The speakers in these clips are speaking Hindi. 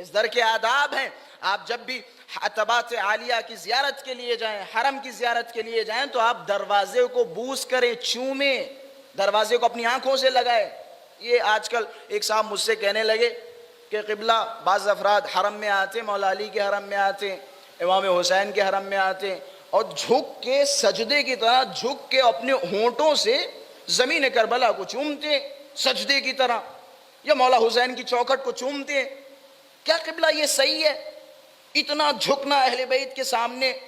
इस दर के आदाब हैं। आप जब भी अतबात आलिया की ज़ियारत के लिए जाएं, हरम की ज़ियारत के लिए जाएं, तो आप दरवाजे को बूस करें, चूमें, दरवाजे को अपनी आंखों से लगाएं। ये आजकल एक साहब मुझसे कहने लगे कि क़िबला बाज़ अफराद हरम में आते, मौला अली के हरम में आते, इमाम हुसैन के हरम में आते और झुक के सजदे की तरह झुक के अपने होंठों से ज़मीन करबला को चूमते सजदे की तरह, या मौला हुसैन की चौखट को चूमते। क्या क़िबला ये सही है, इतना झुकना अहले बैत के सामने?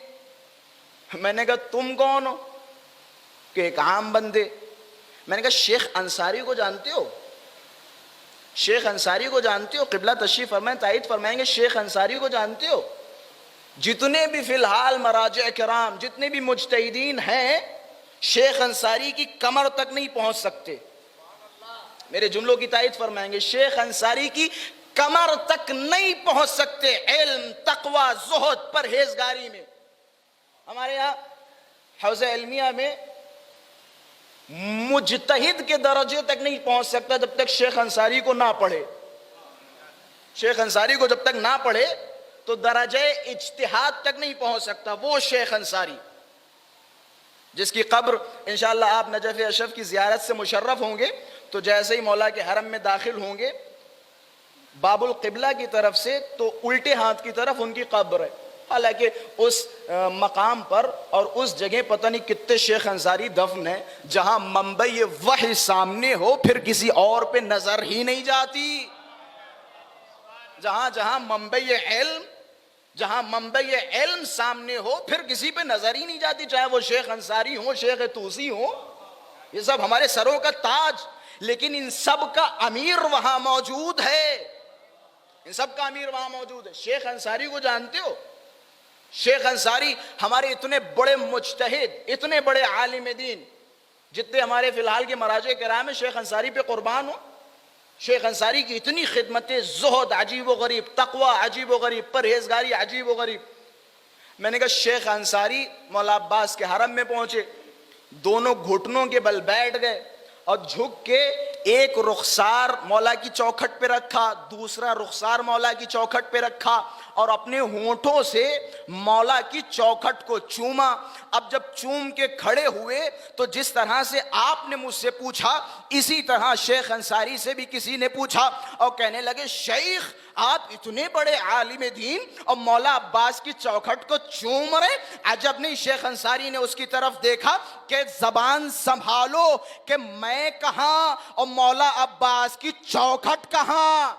मैंने कहा तुम कौन हो? कि एक आम बंदे। मैंने कहा शेख अंसारी को जानते हो? शेख अंसारी को जानते हो? क़िबला तशरीफ़ फरमाएं, तायद फरमाएंगे, शेख अंसारी को जानते हो? जितने भी फिलहाल मराजे किराम, जितने भी मुज्तहिदीन हैं, शेख अंसारी की कमर तक नहीं पहुंच सकते। मेरे जुमलों की तायद फरमाएंगे, शेख अंसारी की कमर तक नहीं पहुंच सकते इल्म, तकवा, ज़ुहद, परहेजगारी में। हमारे यहाँ हौज़ इल्मिया में मुज्तहिद के दर्जे तक नहीं पहुंच सकता जब तक शेख अंसारी को ना पढ़े। शेख अंसारी को जब तक ना पढ़े तो दरजे इज्तिहाद तक नहीं पहुंच सकता। वो शेख अंसारी जिसकी कब्र इंशाअल्लाह आप नजफ़ अशरफ की ज़ियारत से मुशर्रफ होंगे, तो जैसे ही मौला के हरम में दाखिल होंगे बाबुल क़िबला की तरफ से, तो उल्टे हाथ की तरफ उनकी कब्र है। हालांकि उस मकाम पर और उस जगह पता नहीं कितने शेख अंसारी दफन है जहां मंबई वही सामने हो, फिर किसी और पे नजर ही नहीं जाती। जहां जहां मंबई इल्म सामने हो, फिर किसी पे नजर ही नहीं जाती, चाहे वो शेख अंसारी हो, शेख तूसी हो, ये सब हमारे सरों का ताज। लेकिन इन सब का अमीर वहां मौजूद है, इन सब का अमीर वहां मौजूद है। शेख अंसारी को जानते हो? शेख अंसारी हमारे इतने बड़े मुज्तहिद, इतने बड़े आलिम दीन, जितने हमारे फिलहाल के मराजे किराम में, शेख अंसारी पे कुर्बान हो। शेख अंसारी की इतनी खिदमतें, ज़ुहद अजीब व गरीब, तकवा अजीब व गरीब, परहेजगारी अजीब व गरीब। मैंने कहा शेख अंसारी मौला अब्बास के हरम में पहुंचे, दोनों घुटनों के बल बैठ गए और झुक के एक रुखसार मौला की चौखट पे रखा, दूसरा रुखसार मौला की चौखट पे रखा और अपने होंठों से मौला की चौखट को चूमा। अब जब चूम के खड़े हुए तो जिस तरह से आपने मुझसे पूछा, इसी तरह शेख अंसारी से भी किसी ने पूछा और कहने लगे, शेख आप इतने बड़े आलिम दीन और मौला अब्बास की चौखट को चूम रहे? अजब नहीं। शेख अंसारी ने उसकी तरफ देखा कि जबान संभालो कि मैं कहां और मौला अब्बास की चौखट कहां।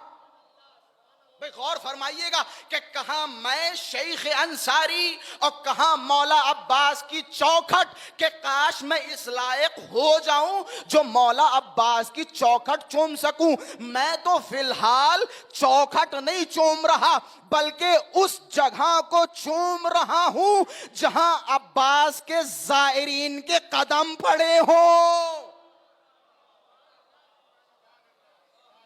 भाई गौर फरमाइएगा कि कहां मैं शेख अंसारी और कहां मौला अब्बास की चौखट, के काश मैं इस लायक हो जाऊं जो मौला अब्बास की चौखट चूम सकूं। मैं तो फिलहाल चौखट नहीं चूम रहा, बल्कि उस जगह को चूम रहा हूं जहां अब्बास के ज़ायरीन के कदम पड़े हो।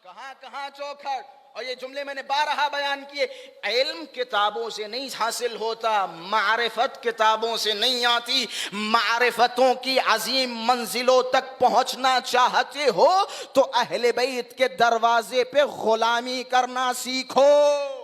कहां कहां चौखट। और ये जुमले मैंने बारहा बयान किए, इल्म किताबों से नहीं हासिल होता, मारिफत किताबों से नहीं आती। मारिफतों की अजीम मंजिलों तक पहुंचना चाहते हो तो अहले बैत के दरवाजे पे गुलामी करना सीखो।